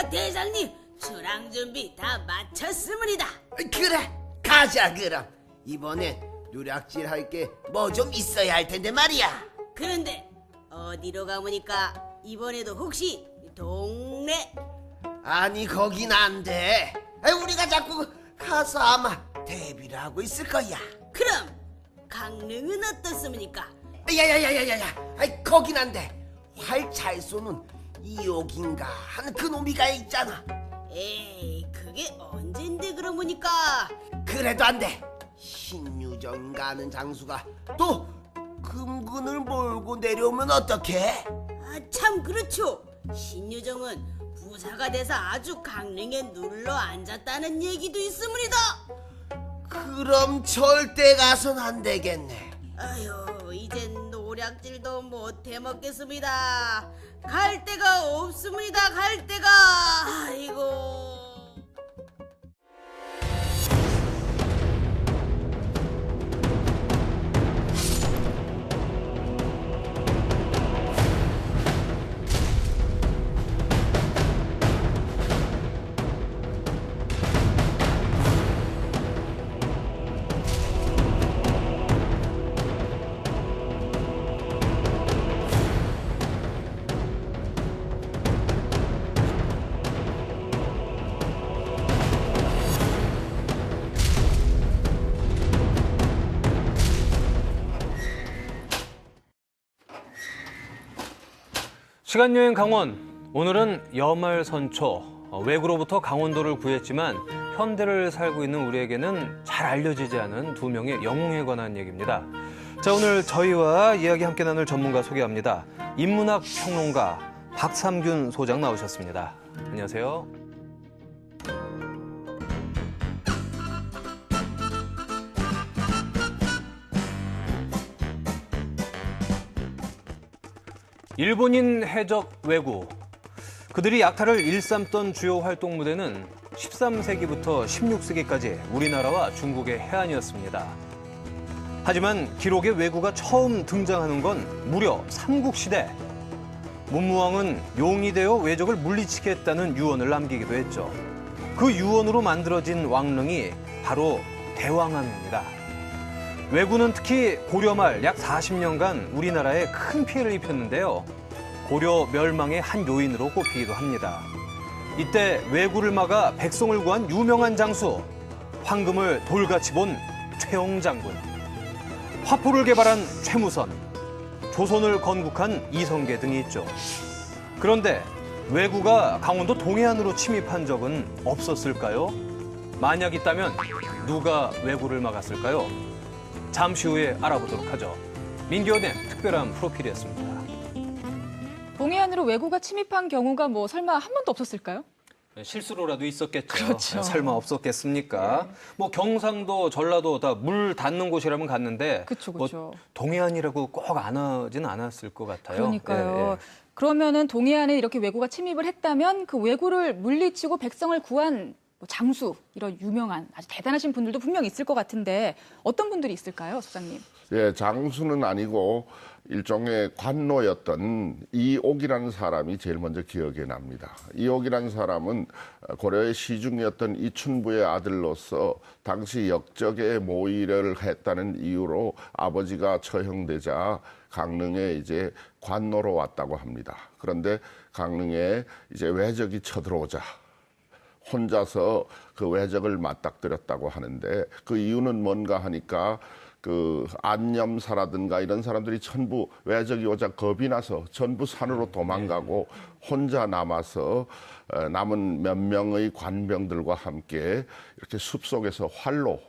대장님, 수랑 준비 다 마쳤습니다. 그래, 가자 그럼. 이번엔 누락질 할 게 뭐 좀 있어야 할 텐데 말이야. 그런데 어디로 가보니까 이번에도 혹시 동네? 아니 거긴 안 돼. 우리가 자꾸 가서 아마 대비를 하고 있을 거야. 그럼 강릉은 어떻습니까? 야야야야야야, 거긴 안 돼. 활 잘 쏘는 이옥인가 하는 그 놈이가 있잖아. 에이, 그게 언젠데 그러보니까. 그래도 안 돼. 신유정인가 하는 장수가 또 금군을 몰고 내려오면 어떡해? 참 그렇죠. 신유정은 부사가 돼서 아주 강릉에 눌러 앉았다는 얘기도 있습니다. 그럼 절대 가선 안 되겠네. 아휴, 이젠 노략질도 못 해먹겠습니다. 갈 데가 없습니다. 갈 데가. 아이고. 시간여행 강원, 오늘은 여말선초, 외구로부터 강원도를 구했지만 현대를 살고 있는 우리에게는 잘 알려지지 않은 두 명의 영웅에 관한 얘기입니다. 자, 오늘 저희와 이야기 함께 나눌 전문가 소개합니다. 인문학 평론가 박삼균 소장 나오셨습니다. 안녕하세요. 일본인 해적 왜구. 그들이 약탈을 일삼던 주요 활동 무대는 13세기부터 16세기까지 우리나라와 중국의 해안이었습니다. 하지만 기록에 왜구가 처음 등장하는 건 무려 삼국시대. 문무왕은 용이 되어 왜적을 물리치게 했다는 유언을 남기기도 했죠. 그 유언으로 만들어진 왕릉이 바로 대왕암입니다. 왜구는 특히 고려 말 약 40년간 우리나라에 큰 피해를 입혔는데요. 고려 멸망의 한 요인으로 꼽히기도 합니다. 이때 왜구를 막아 백성을 구한 유명한 장수, 황금을 돌같이 본 최홍장군, 화포를 개발한 최무선, 조선을 건국한 이성계 등이 있죠. 그런데 왜구가 강원도 동해안으로 침입한 적은 없었을까요? 만약 있다면 누가 왜구를 막았을까요? 잠시 후에 알아보도록 하죠. 민기원의 특별한 프로필이었습니다. 동해안으로 왜구가 침입한 경우가 뭐 설마 한 번도 없었을까요? 실수로라도 있었겠죠. 그렇죠. 설마 없었겠습니까? 뭐 경상도, 전라도 다 물 닿는 곳이라면 갔는데 그쵸. 뭐 동해안이라고 꼭 안 하진 않았을 것 같아요. 그러니까요. 그러면은 동해안에 이렇게 왜구가 침입을 했다면 그 왜구를 물리치고 백성을 구한 뭐 장수, 이런 유명한 아주 대단하신 분들도 분명 있을 것 같은데 어떤 분들이 있을까요, 소장님? 예, 장수는 아니고 일종의 관노였던 이옥이라는 사람이 제일 먼저 기억에 납니다. 이옥이라는 사람은 고려의 시중이었던 이춘부의 아들로서 당시 역적의 모의를 했다는 이유로 아버지가 처형되자 강릉에 이제 관노로 왔다고 합니다. 그런데 강릉에 이제 왜적이 쳐들어오자 혼자서 그 왜적을 맞닥뜨렸다고 하는데 그 이유는 뭔가 하니까 그 안염사라든가 이런 사람들이 전부 왜적이 오자 겁이 나서 전부 산으로 도망가고 혼자 남아서 남은 몇 명의 관병들과 함께 이렇게 숲속에서 활로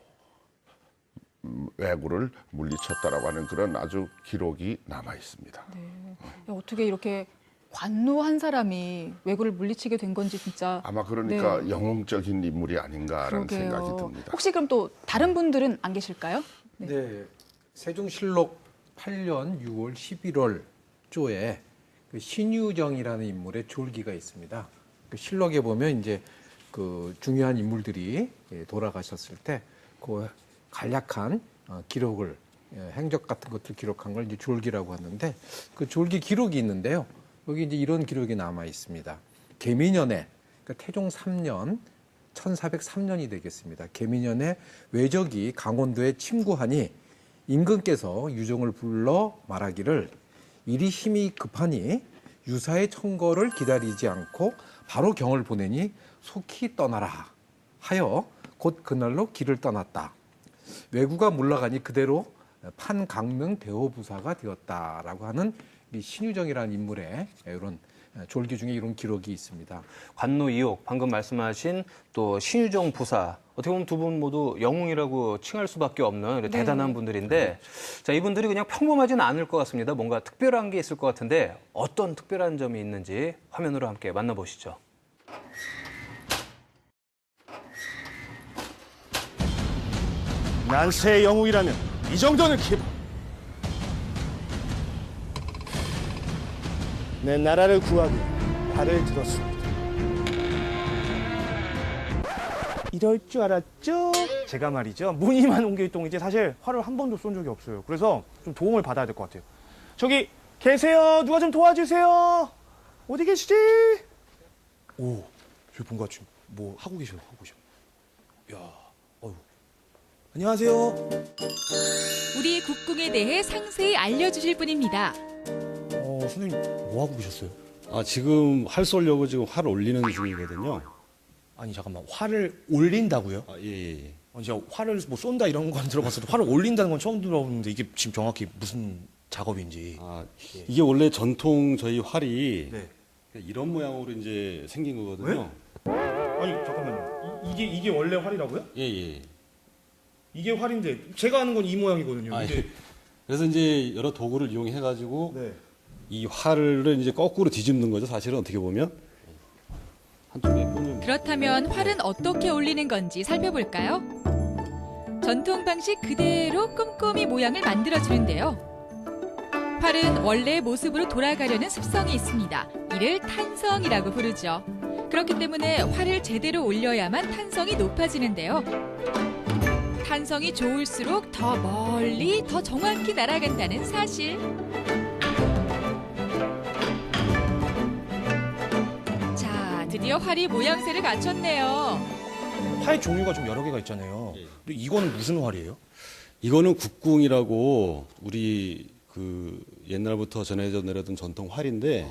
왜구를 물리쳤다라고 하는 그런 아주 기록이 남아 있습니다. 네. 어떻게 이렇게 관노 한 사람이 왜구를 물리치게 된 건지 진짜 아마 그러니까 영웅적인 인물이 아닌가라는 생각이 듭니다. 혹시 그럼 또 다른 분들은 안 계실까요? 네. 세종실록 8년 6월 11월 조에 그 신유정이라는 인물의 졸기가 있습니다. 그 실록에 보면 이제 그 중요한 인물들이 돌아가셨을 때 그 간략한 기록을 행적 같은 것들 기록한 걸 이제 졸기라고 하는데 그 졸기 기록이 있는데요. 여기 이제 이런 기록이 남아 있습니다. 계민년에 그러니까 태종 3년 1403년이 되겠습니다. 계민년에 외적이 강원도에 침구하니 임금께서 유정을 불러 말하기를 이리 힘이 급하니 유사의 청거를 기다리지 않고 바로 경을 보내니 속히 떠나라 하여 곧 그날로 길을 떠났다. 왜구가 물러가니 그대로 판강릉 대호부사가 되었다라고 하는 이 신유정이라는 인물의 이런 졸기 중에 이런 기록이 있습니다. 관노 이옥, 방금 말씀하신 또 신유정 부사, 어떻게 보면 두 분 모두 영웅이라고 칭할 수밖에 없는 대단한 분들인데, 자, 이분들이 그냥 평범하지는 않을 것 같습니다. 뭔가 특별한 게 있을 것 같은데 어떤 특별한 점이 있는지 화면으로 함께 만나보시죠. 난세의 영웅이라면 이 정도는 기본. 내 나라를 구하기 활을 들었습니다. 이럴 줄 알았죠? 제가 말이죠, 무늬만 옮겨있던 사실 활을 한 번도 쏜 적이 없어요. 그래서 좀 도움을 받아야 될 것 같아요. 저기 계세요? 누가 좀 도와주세요. 어디 계시지? 오, 저기 본가 지금 뭐 하고 계셔. 야, 어휴. 안녕하세요. 우리 국궁에 대해 상세히 알려주실 분입니다. 선생님 뭐 하고 계셨어요? 아, 지금 활 쏘려고 지금 활 올리는 중이거든요. 아니 잠깐만, 활을 올린다고요? 아, 예. 제가 활을 뭐 쏜다 이런 건 들어봤어도 활을 올린다는 건 처음 들어보는데 이게 지금 정확히 무슨 작업인지. 아, 이게 원래 전통 저희 활이 네. 이런 모양으로 이제 생긴 거거든요. 아니 잠깐만요. 이게 원래 활이라고요? 예. 이게 활인데 제가 아는 건 이 모양이거든요. 아, 근데 예. 그래서 이제 여러 도구를 이용해 가지고 네. 이 활을 이제 거꾸로 뒤집는 거죠. 사실은 어떻게 보면 한쪽에 꽂는. 그렇다면 활은 어떻게 올리는 건지 살펴볼까요? 전통 방식 그대로 꼼꼼히 모양을 만들어주는데요. 활은 원래 모습으로 돌아가려는 습성이 있습니다. 이를 탄성이라고 부르죠. 그렇기 때문에 활을 제대로 올려야만 탄성이 높아지는데요. 탄성이 좋을수록 더 멀리, 더 정확히 날아간다는 사실. 자, 드디어 활이 모양새를 갖췄네요. 활 종류가 좀 여러 개가 있잖아요. 근데 이거는 무슨 활이에요? 이거는 국궁이라고 우리 그 옛날부터 전해져 내려던 전통 활인데,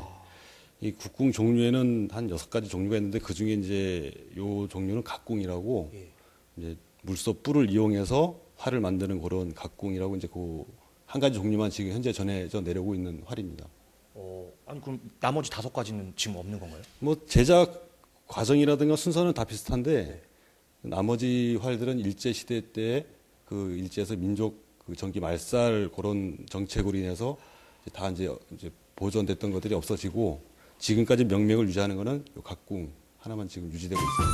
이 국궁 종류에는 한 6가지 종류가 있는데 그 중에 이제 요 종류는 각궁이라고 이제 물소 뿔을 이용해서 활을 만드는 그런 각궁이라고 이제 그 한 가지 종류만 지금 현재 전해져 내려오고 있는 활입니다. 아니 그럼 나머지 5가지는 지금 없는 건가요? 뭐 제작 과정이라든가 순서는 다 비슷한데 나머지 활들은 일제 시대 때 그 일제에서 민족 그 전기 말살 그런 정책으로 인해서 다 이제 보존됐던 것들이 없어지고 지금까지 명맥을 유지하는 거는 요 각궁 하나만 지금 유지되고 있습니다.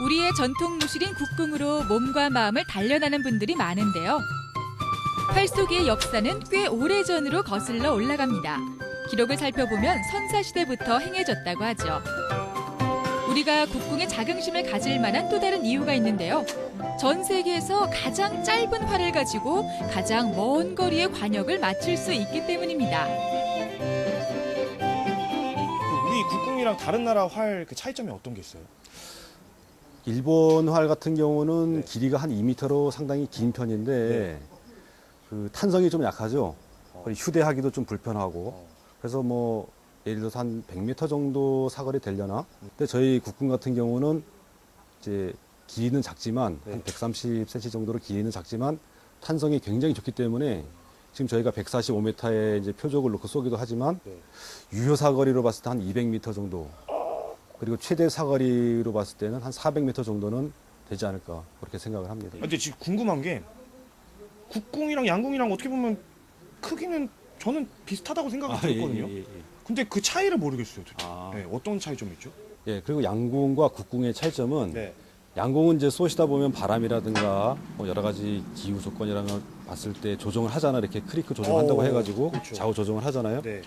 우리의 전통 무술인 국궁으로 몸과 마음을 단련하는 분들이 많은데요. 활 속의 역사는 꽤 오래전으로 거슬러 올라갑니다. 기록을 살펴보면 선사시대부터 행해졌다고 하죠. 우리가 국궁에 자긍심을 가질 만한 또 다른 이유가 있는데요. 전 세계에서 가장 짧은 활을 가지고 가장 먼 거리의 관역을 맞출 수 있기 때문입니다. 우리 국궁이랑 다른 나라 활 그 차이점이 어떤 게 있어요? 일본 활 같은 경우는 길이가 한 2m로 상당히 긴 편인데 그 탄성이 좀 약하죠. 그리고 휴대하기도 좀 불편하고. 그래서 뭐 예를 들어서 한 100m 정도 사거리 되려나? 근데 저희 국궁 같은 경우는 이제 길이는 작지만 한 130cm 정도로 길이는 작지만 탄성이 굉장히 좋기 때문에 지금 저희가 145m의 이제 표적을 놓고 쏘기도 하지만 유효 사거리로 봤을 때 한 200m 정도. 그리고 최대 사거리로 봤을 때는 한 400m 정도는 되지 않을까 그렇게 생각을 합니다. 근데 지금 궁금한 게 국궁이랑 양궁이랑 어떻게 보면 크기는 저는 비슷하다고 생각이 들었거든요. 근데 그 차이를 모르겠어요. 도대체. 네, 어떤 차이점이 있죠? 예, 그리고 양궁과 국궁의 차이점은 네. 양궁은 이제 쏘시다 보면 바람이라든가 뭐 여러 가지 기후 조건이라는 걸 봤을 때 조정을 하잖아. 이렇게 크리크 조정한다고 해가지고 그렇죠. 좌우 조정을 하잖아요. 네.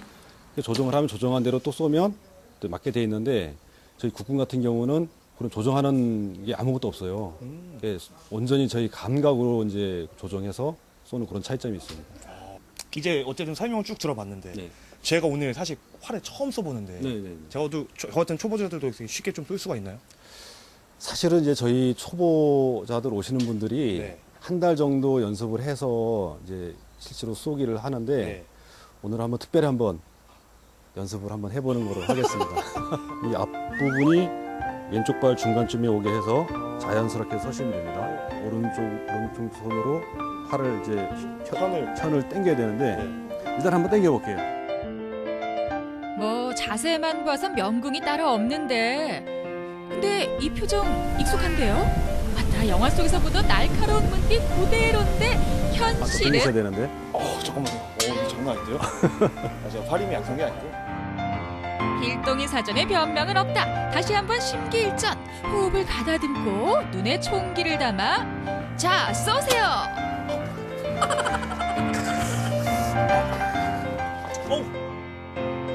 조정을 하면 조정한 대로 또 쏘면 또 맞게 돼 있는데 저희 국궁 같은 경우는 그런 조정하는 게 아무것도 없어요. 예, 온전히 저희 감각으로 이제 조정해서 쏘는 그런 차이점이 있습니다. 이제 어쨌든 설명을 쭉 들어봤는데 네. 제가 오늘 사실 활을 처음 써보는데 저 같은 초보자들도 쉽게 좀 쏠 수가 있나요? 사실은 이제 저희 초보자들 오시는 분들이 네. 한 달 정도 연습을 해서 이제 실제로 쏘기를 하는데 네. 오늘 한번 특별히 한번 연습을 한번 해보는 거로 하겠습니다. 이 앞부분이 왼쪽 발 중간쯤에 오게 해서 자연스럽게 서시면 됩니다. 오른쪽 손으로 팔을 이제 편을 당겨야 되는데 일단 한번 당겨 볼게요. 뭐 자세만 봐선 명궁이 따로 없는데 근데 이 표정 익숙한데요? 맞다, 영화 속에서 보던 날카로운 문띠 그대로인데 현실은 당기셔야 되는데. 잠깐만요. 이거 장난 아닌데요? 제가 팔 힘이 약한 게 아니고. 필동이 사전에 변명은 없다. 다시 한번 심기일전. 호흡을 가다듬고 눈에 총기를 담아 자, 쏘세요.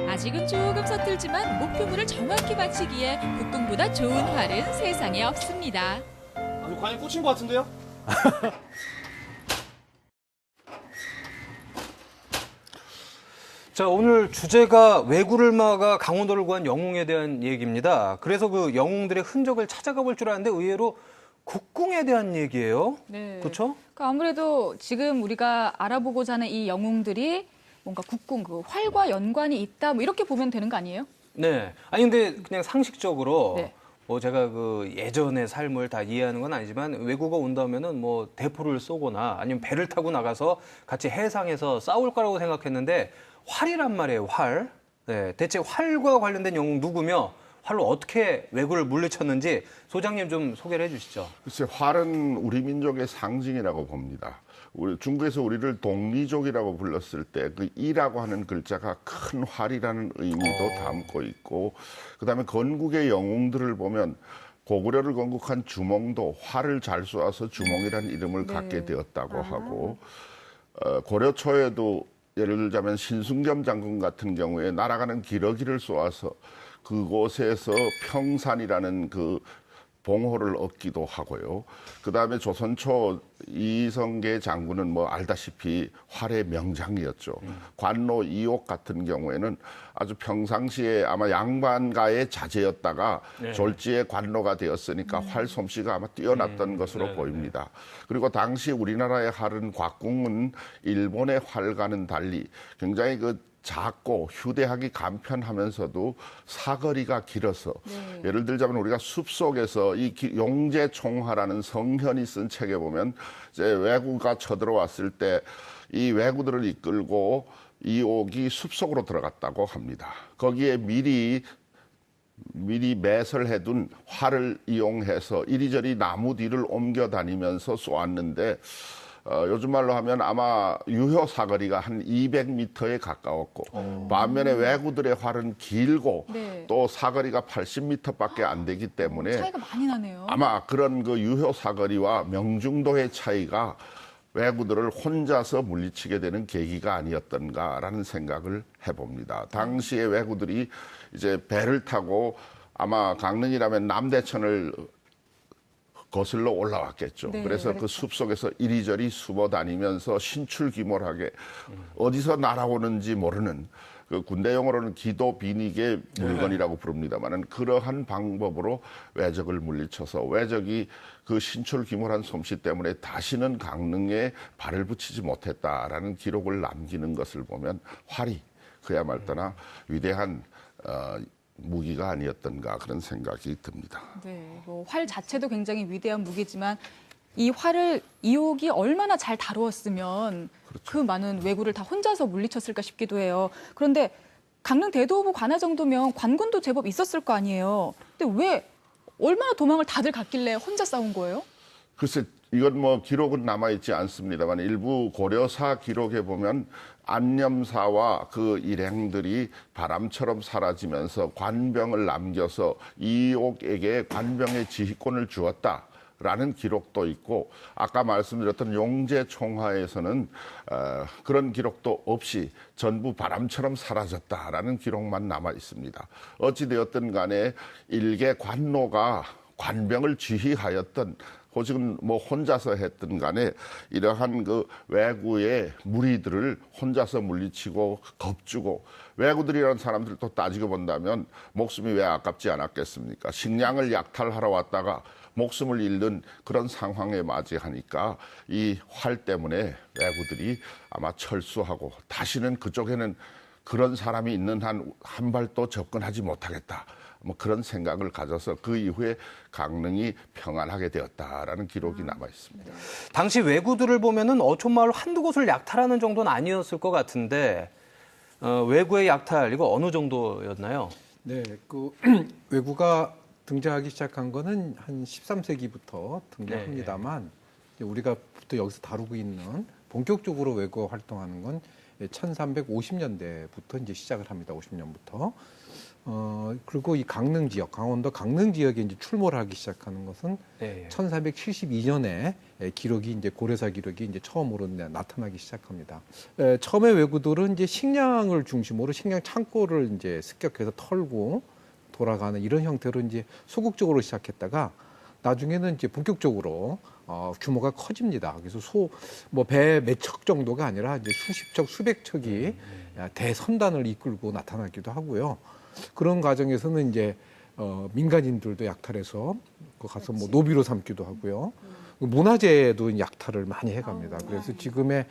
아직은 조금 서툴지만 목표물을 정확히 맞히기에 국궁보다 좋은 활은 세상에 없습니다. 아니, 관에 꽂힌 것 같은데요? 자, 오늘 주제가 왜구를 막아 강원도를 구한 영웅에 대한 얘기입니다. 그래서 그 영웅들의 흔적을 찾아가 볼 줄 알았는데 의외로 국궁에 대한 얘기예요. 네. 그렇죠? 그러니까 아무래도 지금 우리가 알아보고자 하는 이 영웅들이 뭔가 국궁, 그 활과 연관이 있다, 뭐 이렇게 보면 되는 거 아니에요? 네. 아니 근데 그냥 상식적으로 네. 뭐 제가 그 예전의 삶을 다 이해하는 건 아니지만 외구가 온다면은 뭐 대포를 쏘거나 아니면 배를 타고 나가서 같이 해상에서 싸울 거라고 생각했는데 활이란 말이에요, 활. 네. 대체 활과 관련된 영웅 누구며 활로 어떻게 왜구를 물리쳤는지 소장님 좀 소개를 해주시죠. 글쎄, 활은 우리 민족의 상징이라고 봅니다. 중국에서 우리를 동리족이라고 불렀을 때 그 이라고 하는 글자가 큰 활이라는 의미도 담고 있고, 그다음에 건국의 영웅들을 보면 고구려를 건국한 주몽도 활을 잘 쏘아서 주몽이라는 이름을 갖게 되었다고 하고, 고려 초에도 예를 들자면 신승겸 장군 같은 경우에 날아가는 기러기를 쏘아서 그곳에서 평산이라는 그 봉호를 얻기도 하고요. 그다음에 조선 초 이성계 장군은 뭐 알다시피 활의 명장이었죠. 관로 이옥 같은 경우에는 아주 평상시에 아마 양반가의 자제였다가 졸지에 관로가 되었으니까 활 솜씨가 아마 뛰어났던 것으로 보입니다. 그리고 당시 우리나라의 활은 곽궁은 일본의 활과는 달리 굉장히 그 작고 휴대하기 간편하면서도 사거리가 길어서 예를 들자면 우리가 숲속에서 이 용제총화라는 성현이 쓴 책에 보면 이제 왜구가 쳐들어왔을 때 이 왜구들을 이끌고 이옥이 숲속으로 들어갔다고 합니다. 거기에 미리 매설해둔 활을 이용해서 이리저리 나무 뒤를 옮겨 다니면서 쏘았는데 요즘 말로 하면 아마 유효 사거리가 한 200m에 가까웠고 반면에 왜구들의 활은 길고 또 사거리가 80m밖에 안 되기 때문에 차이가 많이 나네요. 아마 그런 그 유효 사거리와 명중도의 차이가 왜구들을 혼자서 물리치게 되는 계기가 아니었던가라는 생각을 해봅니다. 당시에 왜구들이 이제 배를 타고 아마 강릉이라면 남대천을 거슬러 올라왔겠죠. 그래서 그 숲속에서 이리저리 숨어 다니면서 신출귀몰하게 어디서 날아오는지 모르는 그 군대 용어로는 기도 비닉의 물건이라고 부릅니다만은 그러한 방법으로 왜적을 물리쳐서 왜적이 그 신출귀몰한 솜씨 때문에 다시는 강릉에 발을 붙이지 못했다라는 기록을 남기는 것을 보면 활이 그야말로나 위대한 무기가 아니었던가 그런 생각이 듭니다. 네, 뭐 활 자체도 굉장히 위대한 무기지만 이 활을 이옥이 얼마나 잘 다루었으면 그 많은 왜구를 다 혼자서 물리쳤을까 싶기도 해요. 그런데 강릉 대도부 관할 정도면 관군도 제법 있었을 거 아니에요. 근데 왜 얼마나 도망을 다들 갔길래 혼자 싸운 거예요? 글쎄, 이건 뭐 기록은 남아있지 않습니다만 일부 고려사 기록에 보면 안념사와 그 일행들이 바람처럼 사라지면서 관병을 남겨서 이옥에게 관병의 지휘권을 주었다라는 기록도 있고 아까 말씀드렸던 용제총화에서는 그런 기록도 없이 전부 바람처럼 사라졌다라는 기록만 남아 있습니다. 어찌되었든 간에 일개 관노가 관병을 지휘하였던 혹은 뭐 혼자서 했든 간에 이러한 그 왜구의 무리들을 혼자서 물리치고 겁주고, 왜구들이라는 사람들도 따지고 본다면 목숨이 왜 아깝지 않았겠습니까? 식량을 약탈하러 왔다가 목숨을 잃는 그런 상황에 맞이하니까 이 활 때문에 왜구들이 아마 철수하고 다시는 그쪽에는 그런 사람이 있는 한 발도 접근하지 못하겠다, 뭐 그런 생각을 가져서 그 이후에 강릉이 평안하게 되었다라는 기록이 남아 있습니다. 당시 왜구들을 보면은 어촌마을 한두 곳을 약탈하는 정도는 아니었을 것 같은데 왜구의 약탈 이거 어느 정도였나요? 네, 그 왜구가 등장하기 시작한 거는 한 13세기부터 등장합니다만 우리가 부터 여기서 다루고 있는 본격적으로 왜구가 활동하는 건 1350년대부터 이제 시작을 합니다. 50년부터. 그리고 이 강릉 지역, 강원도 강릉 지역에 이제 출몰을 하기 시작하는 것은 1472년에 기록이 이제 고려사 기록이 이제 처음으로 나타나기 시작합니다. 처음에 왜구들은 이제 식량을 중심으로 식량 창고를 이제 습격해서 털고 돌아가는 이런 형태로 이제 소극적으로 시작했다가 나중에는 이제 본격적으로 규모가 커집니다. 그래서 배 몇 척 정도가 아니라 이제 수십 척, 수백 척이 대선단을 이끌고 나타나기도 하고요. 그런 과정에서는 이제 민간인들도 약탈해서 가서 뭐 노비로 삼기도 하고요. 문화재도 약탈을 많이 해갑니다. 그래서 지금의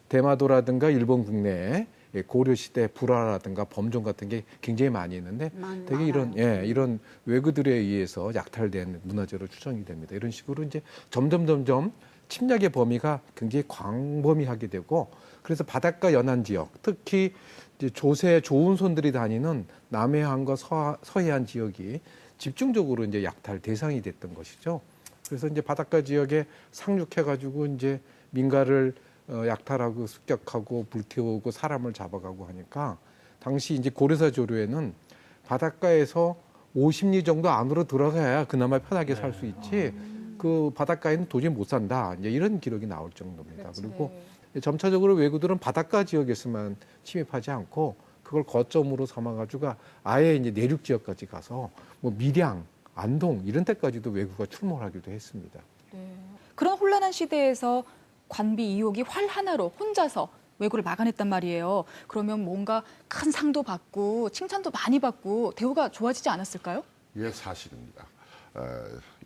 대마도라든가 일본 국내에 고려시대 불화라든가 범종 같은 게 굉장히 많이 있는데 되게 이런 왜구들에 의해서 약탈된 문화재로 추정이 됩니다. 이런 식으로 이제 점점 침략의 범위가 굉장히 광범위하게 되고, 그래서 바닷가 연안 지역, 특히 이제 조세 좋은 손들이 다니는 남해안과 서해안 지역이 집중적으로 이제 약탈 대상이 됐던 것이죠. 그래서 이제 바닷가 지역에 상륙해가지고 이제 민가를 약탈하고 습격하고 불태우고 사람을 잡아가고 하니까 당시 이제 고려사 조류에는 바닷가에서 50리 정도 안으로 들어가야 그나마 편하게 살 수 있지 그 바닷가에는 도저히 못 산다, 이제 이런 기록이 나올 정도입니다. 그리고 점차적으로 왜구들은 바닷가 지역에서만 침입하지 않고 그걸 거점으로 삼아가지고 아예 이제 내륙 지역까지 가서 뭐 밀양, 안동 이런 데까지도 왜구가 출몰하기도 했습니다. 그런 혼란한 시대에서 관비 이옥이 활 하나로 혼자서 왜구를 막아냈단 말이에요. 그러면 뭔가 큰 상도 받고 칭찬도 많이 받고 대우가 좋아지지 않았을까요? 예, 사실입니다.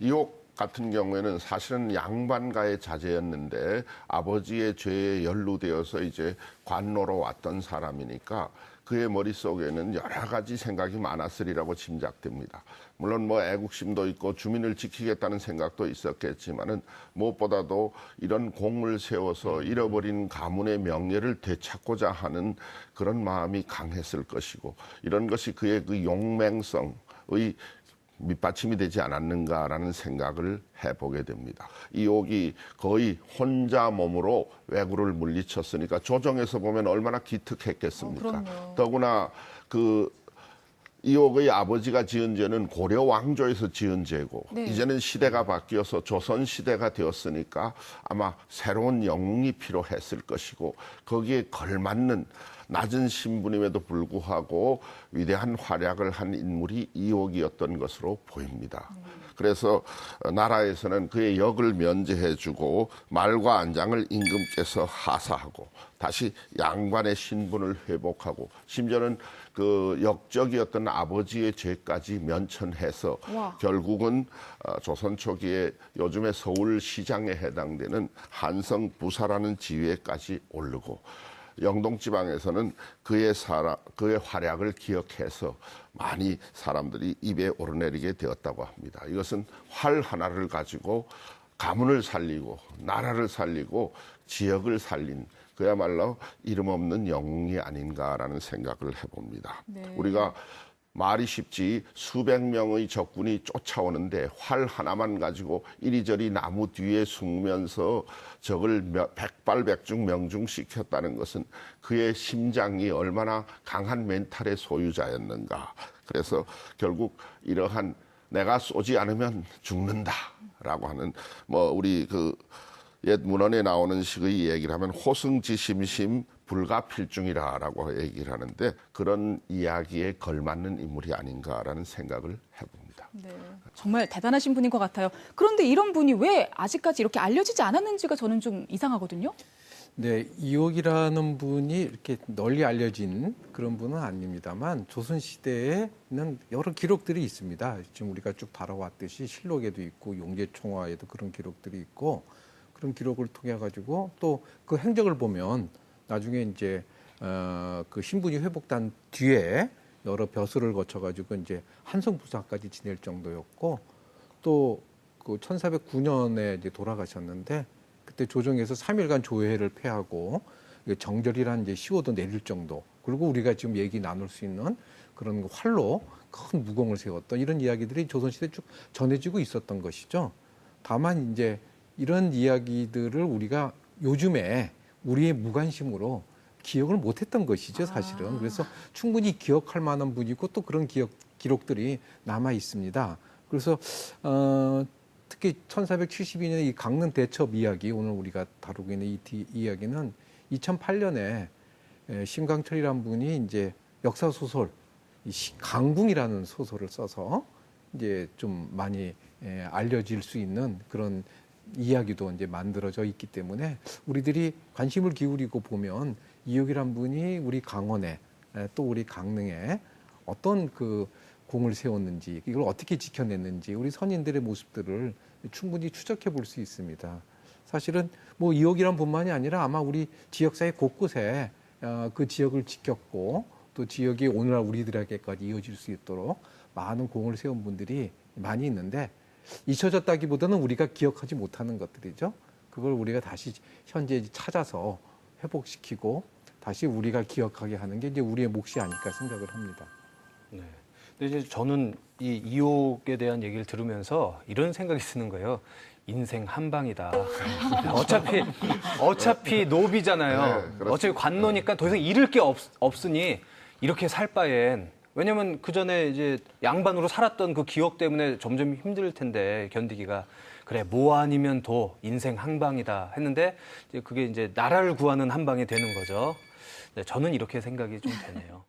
이옥 같은 경우에는 사실은 양반가의 자제였는데 아버지의 죄에 연루되어서 이제 관노로 왔던 사람이니까 그의 머릿속에는 여러 가지 생각이 많았으리라고 짐작됩니다. 물론 뭐 애국심도 있고 주민을 지키겠다는 생각도 있었겠지만은 무엇보다도 이런 공을 세워서 잃어버린 가문의 명예를 되찾고자 하는 그런 마음이 강했을 것이고, 이런 것이 그의 그 용맹성의 밑받침이 되지 않았는가라는 생각을 해보게 됩니다. 이옥이 거의 혼자 몸으로 왜구를 물리쳤으니까 조정에서 보면 얼마나 기특했겠습니까? 더구나 그 이옥의 아버지가 지은 죄는 고려 왕조에서 지은 죄고 이제는 시대가 바뀌어서 조선 시대가 되었으니까 아마 새로운 영웅이 필요했을 것이고, 거기에 걸맞는 낮은 신분임에도 불구하고 위대한 활약을 한 인물이 이옥이었던 것으로 보입니다. 그래서 나라에서는 그의 역을 면제해주고 말과 안장을 임금께서 하사하고 다시 양반의 신분을 회복하고 심지어는 그 역적이었던 아버지의 죄까지 면천해서 결국은 조선 초기에 요즘의 서울시장에 해당되는 한성 부사라는 지위에까지 오르고, 영동 지방에서는 그의 활약을 기억해서 많이 사람들이 입에 오르내리게 되었다고 합니다. 이것은 활 하나를 가지고 가문을 살리고 나라를 살리고 지역을 살린 그야말로 이름 없는 영웅이 아닌가라는 생각을 해봅니다. 우리가 말이 쉽지 수백 명의 적군이 쫓아오는데 활 하나만 가지고 이리저리 나무 뒤에 숨으면서 적을 백발백중 명중시켰다는 것은 그의 심장이 얼마나 강한 멘탈의 소유자였는가. 그래서 결국 이러한 내가 쏘지 않으면 죽는다라고 하는 뭐 우리 그 옛 문헌에 나오는 식의 얘기를 하면 호승지심심 불가필중이라고 얘기를 하는데 그런 이야기에 걸맞는 인물이 아닌가라는 생각을 해봅니다. 있습니다. 네, 정말 대단하신 분인 것 같아요. 그런데 이런 분이 왜 아직까지 이렇게 알려지지 않았는지가 저는 좀 이상하거든요. 네, 이옥이라는 분이 이렇게 널리 알려진 그런 분은 아닙니다만 조선시대에는 여러 기록들이 있습니다. 지금 우리가 쭉 다뤄왔듯이 실록에도 있고 용제총화에도 그런 기록들이 있고 그런 기록을 통해 가지고 또 그 행적을 보면 나중에 이제 그 신분이 회복된 뒤에 여러 벼슬을 거쳐 가지고 이제 한성부사까지 지낼 정도였고 또 그 1409년에 이제 돌아가셨는데 그때 조정에서 3일간 조회를 폐하고 정절이라는 이제 시호도 내릴 정도 그리고 우리가 지금 얘기 나눌 수 있는 그런 활로 큰 무공을 세웠던 이런 이야기들이 조선시대에 쭉 전해지고 있었던 것이죠. 다만 이제 이런 이야기들을 우리가 요즘에 우리의 무관심으로 기억을 못했던 것이죠, 사실은. 그래서 충분히 기억할 만한 분이고 또 그런 기록들이 남아 있습니다. 그래서 특히 1472년의 이 강릉 대첩 이야기, 오늘 우리가 다루고 있는 이 이야기는 2008년에 심강철이라는 분이 이제 역사 소설 강궁이라는 소설을 써서 이제 좀 많이 알려질 수 있는 그런 이야기도 이제 만들어져 있기 때문에 우리들이 관심을 기울이고 보면 이옥이란 분이 우리 강원에 또 우리 강릉에 어떤 그 공을 세웠는지 이걸 어떻게 지켜냈는지 우리 선인들의 모습들을 충분히 추적해 볼 수 있습니다. 사실은 뭐 이옥이란 분만이 아니라 아마 우리 지역사회 곳곳에 그 지역을 지켰고 또 지역이 오늘날 우리들에게까지 이어질 수 있도록 많은 공을 세운 분들이 많이 있는데 잊혀졌다기보다는 우리가 기억하지 못하는 것들이죠. 그걸 우리가 다시 현재 찾아서 회복시키고 다시 우리가 기억하게 하는 게 이제 우리의 몫이 아닐까 생각을 합니다. 네. 근데 이제 저는 이 이옥에 대한 얘기를 들으면서 이런 생각이 드는 거예요. 인생 한 방이다. 어차피 노비잖아요. 네, 그렇습니다. 어차피 관노니까 더 이상 잃을 게 없으니 이렇게 살 바엔 왜냐면 그 전에 이제 양반으로 살았던 그 기억 때문에 점점 힘들 텐데 견디기가 그래 뭐 아니면 도 인생 한 방이다 했는데 이제 그게 이제 나라를 구하는 한 방이 되는 거죠. 네, 저는 이렇게 생각이 좀 되네요.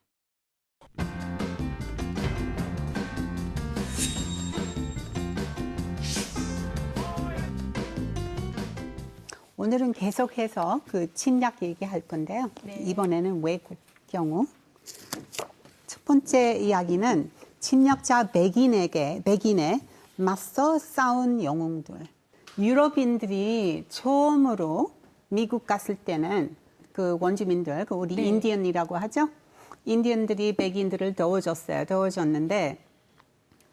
오늘은 계속해서 그 침략 얘기할 건데요. 이번에는 외국 경우. 첫 번째 이야기는 침략자 백인에 맞서 싸운 영웅들. 유럽인들이 처음으로 미국 갔을 때는 그 원주민들, 그 우리 인디언이라고 하죠. 인디언들이 백인들을 도와줬는데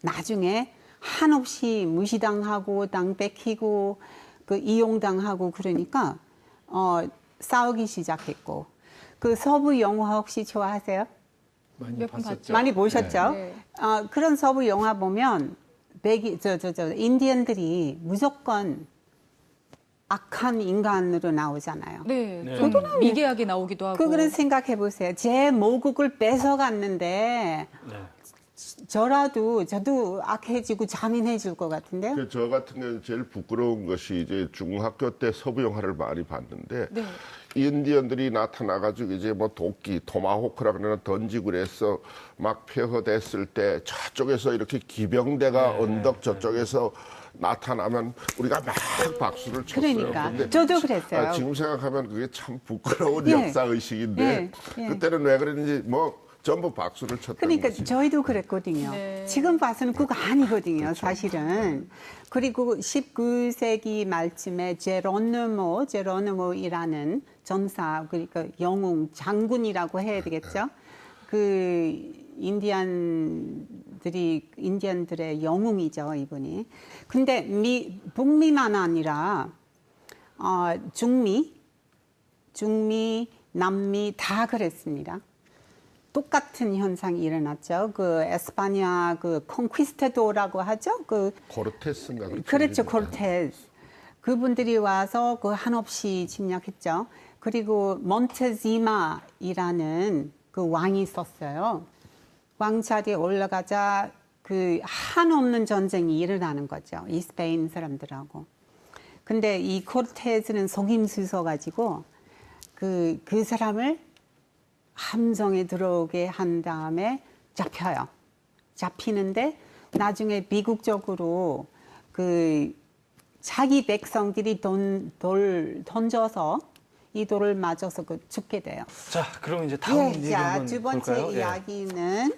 나중에 한없이 무시당하고 땅 뺏기고 그 이용당하고 그러니까 싸우기 시작했고 그 서부 영화 혹시 좋아하세요? 많이 봤었죠. 많이 보셨죠? 네. 그런 서부 영화 보면 인디언들이 무조건 악한 인간으로 나오잖아요. 네, 네. 좀 미개하게 나오기도 하고. 그거는 생각해 보세요. 제 모국을 뺏어갔는데 네. 저도 악해지고 잔인해질 것 같은데요. 저 같은 경우는 제일 부끄러운 것이 이제 중학교 때 서부 영화를 많이 봤는데 네. 인디언들이 나타나가지고 이제 뭐 도끼, 토마호크라 그러나 던지고 그래서 막 폐허됐을 때 저쪽에서 이렇게 기병대가 언덕 저쪽에서 나타나면 우리가 막 박수를 쳤어요. 그러니까 근데 저도 그랬어요. 지금 생각하면 그게 참 부끄러운 예. 역사 의식인데 예. 그때는 왜 그랬는지 뭐 전부 박수를 쳤다는 그러니까 거지. 저희도 그랬거든요. 네. 지금 봐서는 그거 아니거든요, 사실은. 그리고 19세기 말쯤에 제로니모이라는 전사, 그러니까 영웅, 장군이라고 해야 되겠죠. 그 인디언들의 영웅이죠, 이분이. 근데 북미만 아니라 중미, 남미 다 그랬습니다. 똑같은 현상이 일어났죠. 그 에스파냐 그 콩퀴스타도라고 하죠. 그 코르테스인가 그렇죠, 코르테스. 그분들이 와서 그 한없이 침략했죠. 그리고 몬테지마이라는 그 왕이 있었어요. 왕자리에 올라가자 그 한없는 전쟁이 일어나는 거죠. 이 스페인 사람들하고. 근데 이 코르테스는 속임수 가지고 그 사람을 함정에 들어오게 한 다음에 잡혀요. 잡히는데 나중에 비극적으로 그 자기 백성들이 돌 던져서 이 돌을 맞아서 죽게 돼요. 자, 그럼 이제 다음 얘기 자, 한번 두 번째 볼까요? 예. 이야기는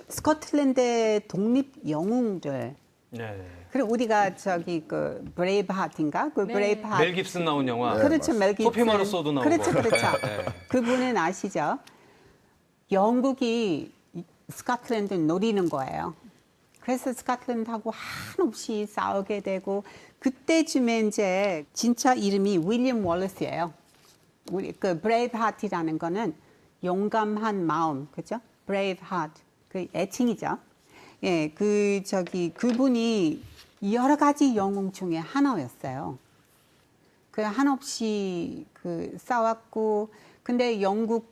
스코틀랜드의 독립 영웅들. 네. 그리고 우리가 저기 그 브레이브 하트인가? 그 네. 브레이브 하트. 멜 깁슨 나온 영화. 그렇죠, 멜 깁슨. 소피 마르소도 나오고. 그렇죠, 그렇죠. 네. 그분은 아시죠? 영국이 스코틀랜드를 노리는 거예요. 그래서 스코틀랜드하고 한없이 싸우게 되고 그때쯤에 이제 진짜 이름이 윌리엄 월리스예요. 우리 그 브레이브 하트라는 거는 용감한 마음, 그죠? 브레이브 하트, 그 애칭이죠. 예, 그분이 여러 가지 영웅 중에 하나였어요. 그 한없이 그 싸웠고, 근데 영국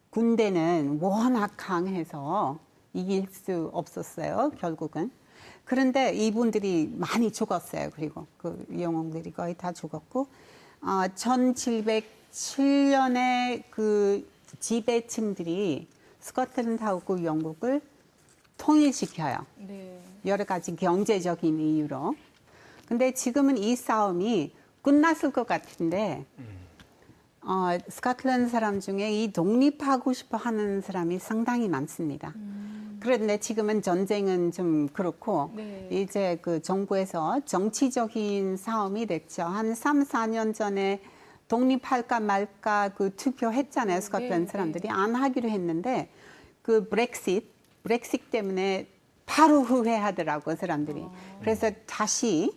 군대는 워낙 강해서 이길 수 없었어요, 결국은. 그런데 이분들이 많이 죽었어요. 그리고 그 영웅들이 거의 다 죽었고, 1707년에 그 지배층들이 스코틀랜드하고 영국을 통일시켜요. 네. 여러 가지 경제적인 이유로. 근데 지금은 이 싸움이 끝났을 것 같은데, 스코틀랜드 사람 중에 이 독립하고 싶어 하는 사람이 상당히 많습니다. 그런데 지금은 전쟁은 좀 그렇고, 네. 이제 그 정부에서 정치적인 싸움이 됐죠. 한 3, 4년 전에 독립할까 말까 그 투표했잖아요. 스코틀랜드 사람들이 안 하기로 했는데, 그 브렉sit 때문에 바로 후회하더라고, 사람들이. 그래서 다시,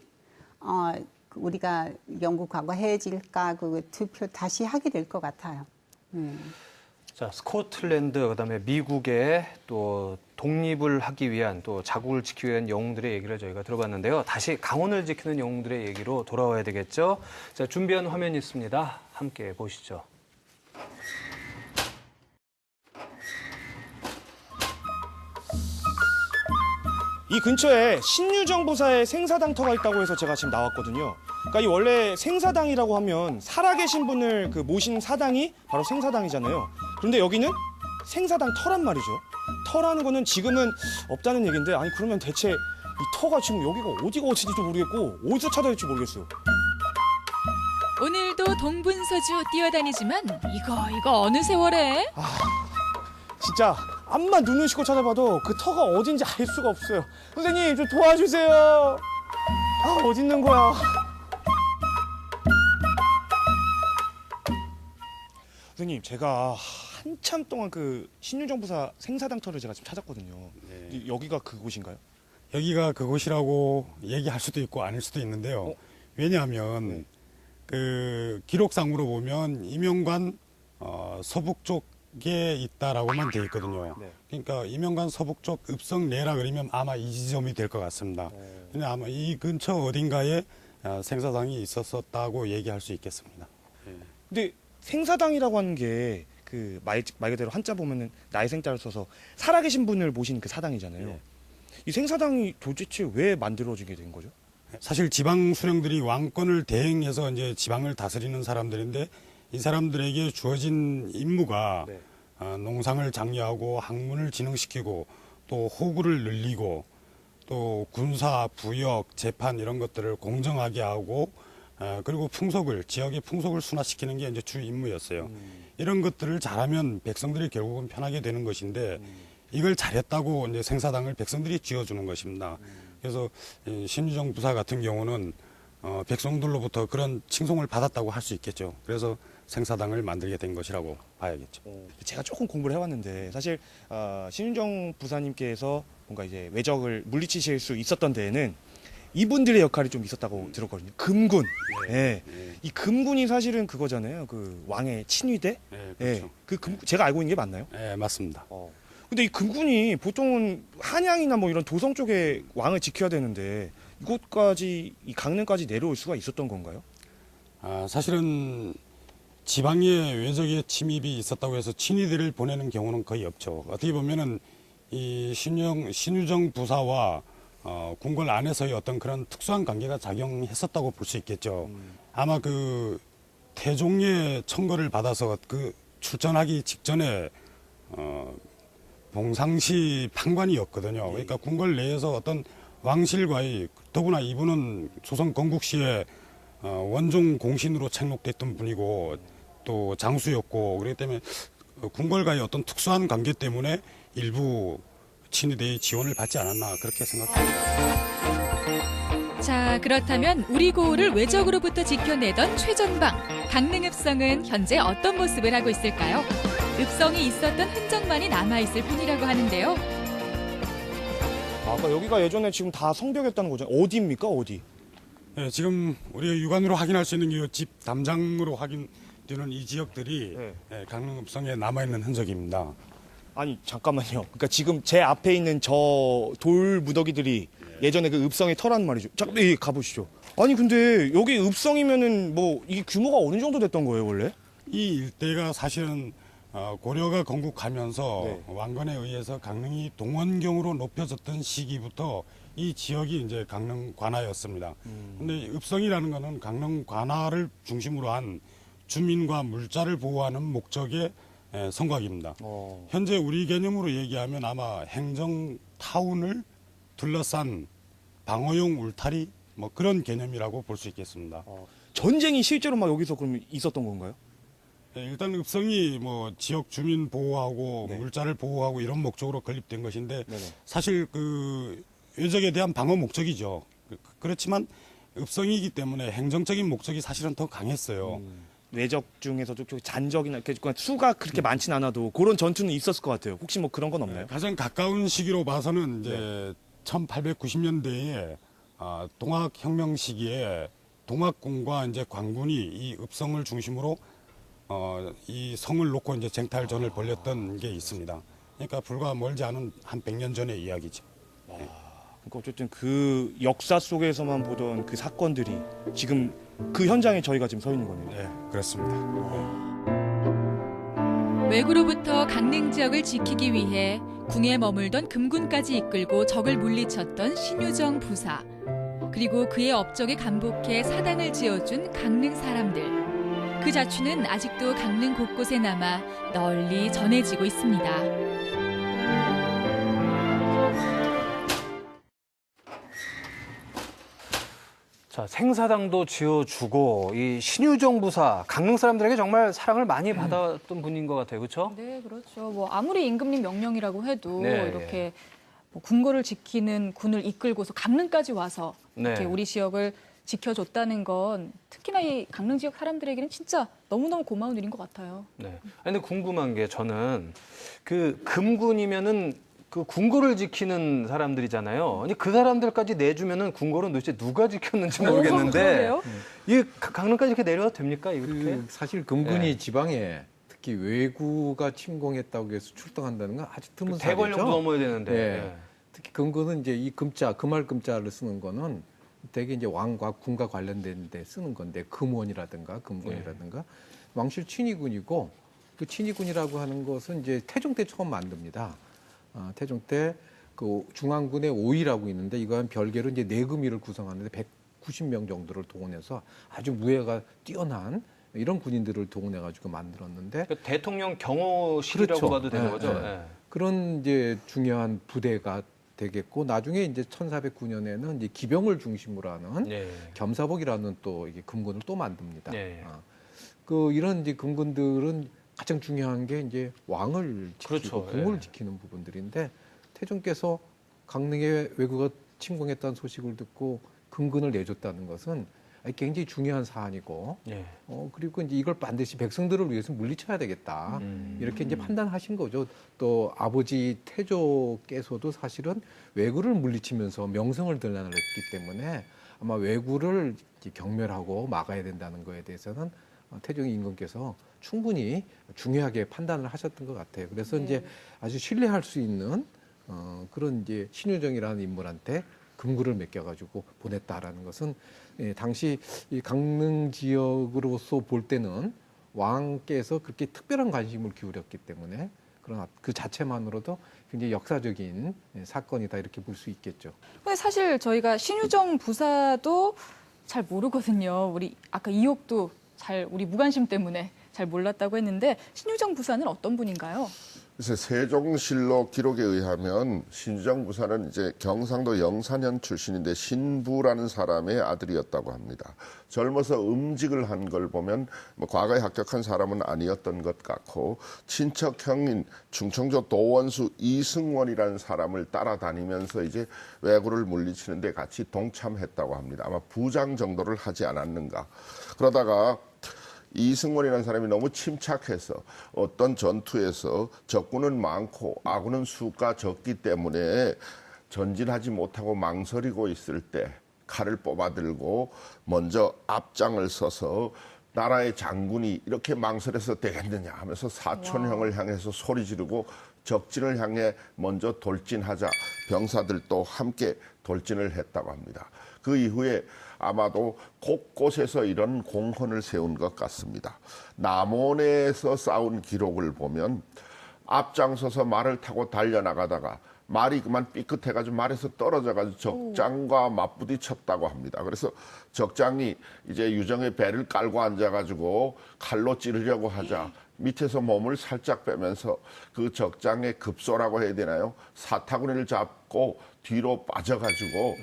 우리가 영국하고 헤어질까 그 투표 다시 하게 될 것 같아요. 자, 스코틀랜드 그다음에 미국의 또 독립을 하기 위한 또 자국을 지키기 위한 영웅들의 얘기를 저희가 들어봤는데요. 다시 강원을 지키는 영웅들의 얘기로 돌아와야 되겠죠. 자, 준비한 화면이 있습니다. 함께 보시죠. 이 근처에 신유정 부사의 생사당터가 있다고 해서 제가 지금 나왔거든요. 그러니까 이 원래 생사당이라고 하면 살아계신 분을 그 모신 사당이 바로 생사당이잖아요. 그런데 여기는 생사당 터란 말이죠. 터라는 거는 지금은 없다는 얘기인데, 아니 그러면 대체 이 터가 지금 여기가 어디가 어딘지도 모르겠고 어디서 찾아야 할지 모르겠어요. 오늘도 동분서주 뛰어다니지만 이거 어느 세월에? 진짜 암만 눈을 씻고 찾아봐도 그 터가 어딘지 알 수가 없어요. 선생님 좀 도와주세요. 어디 있는 거야? 선생님, 제가 한참 동안 그 신유정 부사 생사당터를 제가 지금 찾았거든요. 여기가 그곳인가요? 여기가 그곳이라고 얘기할 수도 있고 아닐 수도 있는데요. 왜냐하면 그 기록상으로 보면 임용관 서북쪽에 있다라고만 돼 있거든요. 그러니까 임용관 서북쪽 읍성내라 그러면 아마 이 지점이 될 것 같습니다. 근데 아마 이 근처 어딘가에 생사당이 있었다고 얘기할 수 있겠습니다. 근데 생사당이라고 하는 게 그 말 그대로 한자 보면은 나이생자를 써서 살아계신 분을 모신 그 사당이잖아요. 이 생사당이 도대체 왜 만들어지게 된 거죠? 사실 지방 수령들이 왕권을 대행해서 이제 지방을 다스리는 사람들인데, 이 사람들에게 주어진 임무가 농상을 장려하고 학문을 진흥시키고 또 호구를 늘리고 또 군사, 부역, 재판 이런 것들을 공정하게 하고 그리고 지역의 풍속을 순화시키는 게 이제 주 임무였어요. 이런 것들을 잘하면 백성들이 결국은 편하게 되는 것인데, 이걸 잘했다고 이제 생사당을 백성들이 지어주는 것입니다. 그래서 신유정 부사 같은 경우는 백성들로부터 그런 칭송을 받았다고 할 수 있겠죠. 그래서 생사당을 만들게 된 것이라고 봐야겠죠. 제가 조금 공부를 해왔는데, 사실 신유정 부사님께서 뭔가 이제 왜적을 물리치실 수 있었던 데에는 이분들의 역할이 좀 있었다고 들었거든요. 금군. 이 금군이 사실은 그거잖아요. 그 왕의 친위대. 그렇죠. 제가 알고 있는 게 맞나요? 네, 맞습니다. 근데 이 금군이 보통은 한양이나 뭐 이런 도성 쪽에 왕을 지켜야 되는데, 이곳까지 이 강릉까지 내려올 수가 있었던 건가요? 사실은 지방에 외적의 침입이 있었다고 해서 친위대를 보내는 경우는 거의 없죠. 어떻게 보면은 이 신유정 부사와 궁궐 안에서의 어떤 그런 특수한 관계가 작용했었다고 볼 수 있겠죠. 아마 그 태종의 청거를 받아서 그 출전하기 직전에 봉상시 판관이었거든요. 그러니까 궁궐 내에서 어떤 왕실과의 더구나 이분은 조선 건국시에 원종 공신으로 책록됐던 분이고 또 장수였고 그렇기 때문에 궁궐과의 어떤 특수한 관계 때문에 일부 친위대의 지원을 받지 않았나 그렇게 생각합니다. 자, 그렇다면 우리 고을을 외적으로부터 지켜내던 최전방 강릉읍성은 현재 어떤 모습을 하고 있을까요? 읍성이 있었던 흔적만이 남아있을 뿐이라고 하는데요. 아까 여기가 예전에 지금 다 성벽이었다는 거죠. 어디입니까? 어디? 네, 지금 우리가 육안으로 확인할 수 있는 게 집 담장으로 확인되는 이 지역들이 강릉읍성에 남아있는 흔적입니다. 아니 잠깐만요. 그러니까 지금 제 앞에 있는 저 돌 무더기들이 예전에 그 읍성의 터란 말이죠. 잠깐 가보시죠. 아니 근데 여기 읍성이면은 뭐 이게 규모가 어느 정도 됐던 거예요 원래? 이 일대가 사실은 고려가 건국하면서 왕건에 의해서 강릉이 동원경으로 높여졌던 시기부터 이 지역이 이제 강릉 관하였습니다. 근데 읍성이라는 것은 강릉 관하를 중심으로 한 주민과 물자를 보호하는 목적의 성곽입니다. 현재 우리 개념으로 얘기하면 아마 행정타운을 둘러싼 방어용 울타리 뭐 그런 개념이라고 볼 수 있겠습니다. 전쟁이 실제로 막 여기서 그럼 있었던 건가요? 일단 읍성이 뭐 지역 주민 보호하고 물자를 보호하고 이런 목적으로 건립된 것인데 사실 그 외적에 대한 방어 목적이죠. 그렇지만 읍성이기 때문에 행정적인 목적이 사실은 더 강했어요. 외적 중에서도 잔적이나 수가 그렇게 많진 않아도 그런 전투는 있었을 것 같아요. 혹시 뭐 그런 건 없나요? 가장 가까운 시기로 봐서는 이제 1890년대에 동학혁명 시기에 동학군과 이제 광군이 이 읍성을 중심으로 이 성을 놓고 이제 쟁탈전을 벌였던 게 있습니다. 그러니까 불과 멀지 않은 한 100년 전의 이야기죠. 그러니까 어쨌든 그 역사 속에서만 보던 그 사건들이 지금 그 현장에 저희가 지금 서 있는 거네요. 네, 그렇습니다. 외구로부터 강릉 지역을 지키기 위해 궁에 머물던 금군까지 이끌고 적을 물리쳤던 신유정 부사. 그리고 그의 업적에 감복해 사당을 지어준 강릉 사람들. 그 자취는 아직도 강릉 곳곳에 남아 널리 전해지고 있습니다. 자, 생사당도 지어주고 이 신유정 부사 강릉 사람들에게 정말 사랑을 많이 받았던 분인 것 같아요, 그렇죠? 네, 그렇죠. 뭐 아무리 임금님 명령이라고 해도 네, 이렇게 뭐 궁궐을 지키는 군을 이끌고서 강릉까지 와서 이렇게 우리 지역을 지켜줬다는 건 특히나 이 강릉 지역 사람들에게는 진짜 너무너무 고마운 일인 것 같아요. 네. 근데 궁금한 게 저는 그 금군이면은 그 궁궐을 지키는 사람들이잖아요. 아니 그 사람들까지 내주면은 궁궐은 도대체 누가 지켰는지 모르겠는데 이 강릉까지 이렇게 내려와도 됩니까? 이렇게? 사실 금군이 지방에 특히 외구가 침공했다고 해서 출동한다는 건 아주 드문 사례죠. 대관령도 넘어야 되는데. 네. 특히 금군은 이제 이 금자, 금할 금자를 쓰는 거는 되게 이제 왕과 군과 관련된 데 쓰는 건데 금원이라든가 금군이라든가 왕실 친위군이고 그 친위군이라고 하는 것은 이제 태종 때 처음 만듭니다. 태종 때 그 중앙군의 5위라고 있는데 이건 별개로 이제 내금위를 구성하는데 190명 정도를 동원해서 아주 무예가 뛰어난 이런 군인들을 동원해가지고 만들었는데 그러니까 대통령 경호실이라고 봐도 되는 거죠. 네. 그런 이제 중요한 부대가 되겠고 나중에 이제 1409년에는 이제 기병을 중심으로 하는 겸사복이라는 또 이게 금군을 또 만듭니다. 그 이런 이제 금군들은 가장 중요한 게 이제 왕을 지키고 궁을 지키는 부분들인데 태종께서 강릉에 외구가 침공했다는 소식을 듣고 금군을 내줬다는 것은 굉장히 중요한 사안이고 그리고 이제 이걸 반드시 백성들을 위해서 물리쳐야 되겠다 이렇게 이제 판단하신 거죠. 또 아버지 태조께서도 사실은 외구를 물리치면서 명성을 드러냈기 때문에 아마 외구를 경멸하고 막아야 된다는 거에 대해서는 태종 임금께서 충분히 중요하게 판단을 하셨던 것 같아요. 그래서 이제 아주 신뢰할 수 있는 그런 이제 신유정이라는 인물한테 금구를 맡겨가지고 보냈다라는 것은 당시 이 강릉 지역으로서 볼 때는 왕께서 그렇게 특별한 관심을 기울였기 때문에 그러나 그 자체만으로도 굉장히 역사적인 사건이다 이렇게 볼 수 있겠죠. 근데 사실 저희가 신유정 부사도 잘 모르거든요. 우리 아까 이옥도 잘 우리 무관심 때문에 잘 몰랐다고 했는데 신유정 부사는 어떤 분인가요? 그래서 세종실록 기록에 의하면 신유정 부사는 이제 경상도 영산현 출신인데 신부라는 사람의 아들이었다고 합니다. 젊어서 음직을 한 걸 보면 뭐 과거에 합격한 사람은 아니었던 것 같고 친척 형인 충청도 도원수 이승원이라는 사람을 따라다니면서 이제 왜구를 물리치는데 같이 동참했다고 합니다. 아마 부장 정도를 하지 않았는가. 그러다가 이승원이라는 사람이 너무 침착해서 어떤 전투에서 적군은 많고 아군은 수가 적기 때문에 전진하지 못하고 망설이고 있을 때 칼을 뽑아들고 먼저 앞장을 서서 나라의 장군이 이렇게 망설여서 되겠느냐 하면서 사촌형을 향해서 소리 지르고 적진을 향해 먼저 돌진하자 병사들도 함께 돌진을 했다고 합니다. 그 이후에 아마도 곳곳에서 이런 공헌을 세운 것 같습니다. 남원에서 싸운 기록을 보면 앞장서서 말을 타고 달려나가다가 말이 그만 삐끗해가지고 말에서 떨어져가지고 적장과 맞부딪혔다고 합니다. 그래서 적장이 이제 유정의 배를 깔고 앉아가지고 칼로 찌르려고 하자 밑에서 몸을 살짝 빼면서 그 적장의 급소라고 해야 되나요? 사타구니를 잡고 뒤로 빠져가지고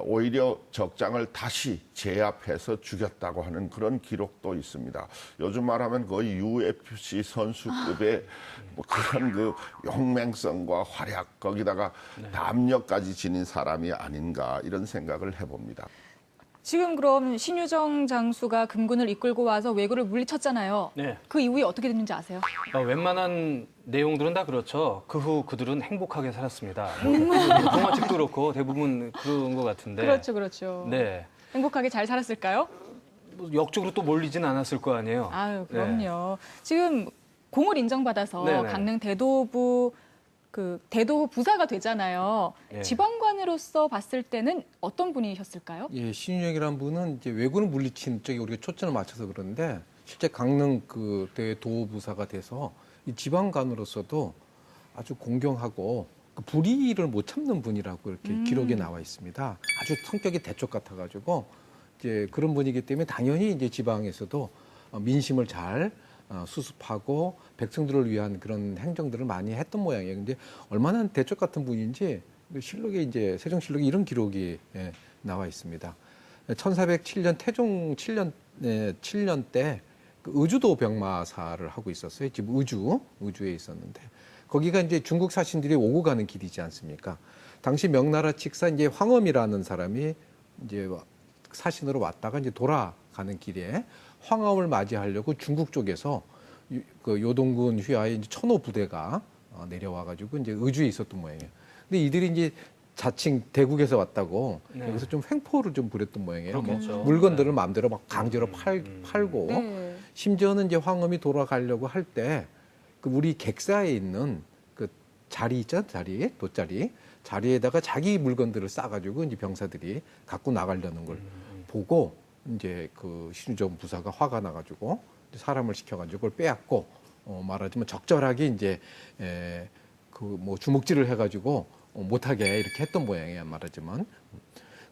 오히려 적장을 다시 제압해서 죽였다고 하는 그런 기록도 있습니다. 요즘 말하면 거의 UFC 선수급의 뭐 그런 그 용맹성과 활약 거기다가 담력까지 지닌 사람이 아닌가 이런 생각을 해봅니다. 지금 그럼 신유정 장수가 금군을 이끌고 와서 왜구를 물리쳤잖아요. 네. 그 이후에 어떻게 됐는지 아세요? 웬만한 내용들은 다 그렇죠. 그 후 그들은 행복하게 살았습니다. 동화책도 그렇고 대부분 그런 것 같은데. 그렇죠, 그렇죠. 네. 행복하게 잘 살았을까요? 뭐 역적으로 또 몰리진 않았을 거 아니에요. 아유, 그럼요. 지금 공을 인정받아서 네네. 강릉 대도부 대도부 부사가 되잖아요. 네. 지방관으로서 봤을 때는 어떤 분이셨을까요? 예, 신유정이라는 분은 이제 왜구를 물리친 쪽에 우리가 초점을 맞춰서 그러는데 실제 강릉 그 대도부사가 돼서 이 지방관으로서도 아주 공경하고 그 불의를 못 참는 분이라고 이렇게 기록에 나와 있습니다. 아주 성격이 대쪽 같아가지고 이제 그런 분이기 때문에 당연히 이제 지방에서도 민심을 잘 수습하고 백성들을 위한 그런 행정들을 많이 했던 모양이에요. 근데 얼마나 대쪽 같은 분인지 실록에 이제 세종실록에 이런 기록이 나와 있습니다. 1407년 태종 7년 때 그 의주도 병마사를 하고 있었어요. 지금 의주에 있었는데 거기가 이제 중국 사신들이 오고 가는 길이지 않습니까? 당시 명나라 칙사 이제 황엄이라는 사람이 이제 사신으로 왔다가 이제 돌아가는 길에 황엄을 맞이하려고 중국 쪽에서 그 요동군 휘하에 이제 천호 부대가 내려와가지고 이제 의주에 있었던 모양이에요. 근데 이들이 이제 자칭 대국에서 왔다고 여기서 좀 횡포를 좀 부렸던 모양이에요. 뭐 물건들을 마음대로 막 강제로 팔고 심지어는 이제 황엄이 돌아가려고 할 때 그 우리 객사에 있는 그 자리 있죠, 돗자리 자리에다가 자기 물건들을 싸가지고 이제 병사들이 갖고 나가려는 걸 보고 이제 그 신유정 부사가 화가 나가지고 사람을 시켜가지고 그걸 빼앗고 말하자면 적절하게 이제 그 뭐 주먹질을 해가지고 못하게 이렇게 했던 모양이야 말하자면.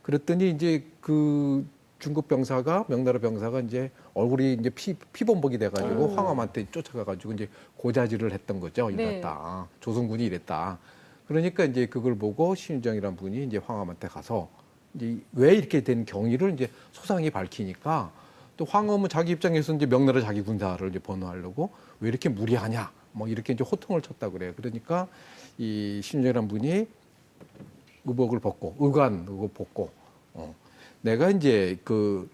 그랬더니 이제 그 중국 병사가 명나라 병사가 이제 얼굴이 이제 피범벅이 돼가지고 황엄한테 쫓아가가지고 이제 고자질을 했던 거죠. 이랬다. 조선군이 이랬다. 그러니까 이제 그걸 보고 신유정이라는 분이 이제 황엄한테 가서 이제 왜 이렇게 된 경위를 이제 소상히 밝히니까 또 황엄은 자기 입장에서 이제 명나라 자기 군사를 이제 번호하려고 왜 이렇게 무리하냐 뭐 이렇게 이제 호통을 쳤다 그래요. 그러니까 이 신유정이라는 분이 의복을 벗고 의관 벗고 내가 이제 그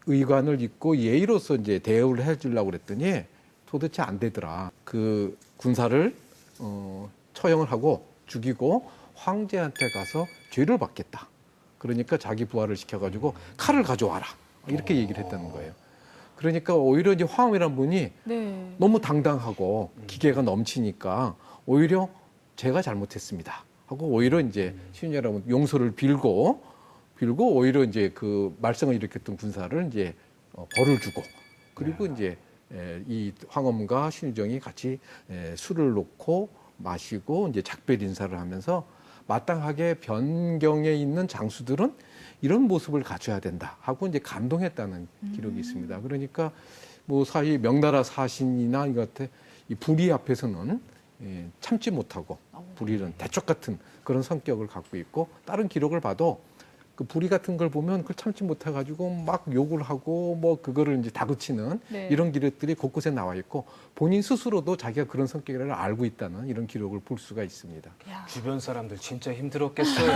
의관을 입고 예의로서 이제 대우를 해주려고 그랬더니 도대체 안 되더라. 그 군사를 처형을 하고 죽이고 황제한테 가서 죄를 받겠다. 그러니까 자기 부하를 시켜가지고 칼을 가져와라. 이렇게 얘기를 했다는 거예요. 그러니까 오히려 이제 황엄이라는 분이 너무 당당하고 기계가 넘치니까 오히려 제가 잘못했습니다. 하고 오히려 이제 신유정이라는 용서를 빌고 오히려 이제 그 말썽을 일으켰던 군사를 이제 벌을 주고 그리고 이제 이 황엄과 신유정이 같이 술을 놓고 마시고 이제 작별 인사를 하면서 마땅하게 변경에 있는 장수들은 이런 모습을 갖춰야 된다 하고 이제 감동했다는 기록이 있습니다. 그러니까 뭐 사실 명나라 사신이나 이 같은 이 불의 앞에서는 참지 못하고 불의는 대쪽 같은 그런 성격을 갖고 있고, 다른 기록을 봐도 그 불의 같은 걸 보면 그걸 참지 못해가지고 막 욕을 하고 뭐 그거를 이제 다그치는 네. 이런 기록들이 곳곳에 나와 있고, 본인 스스로도 자기가 그런 성격이라는 걸 알고 있다는 이런 기록을 볼 수가 있습니다. 주변 사람들 진짜 힘들었겠어요.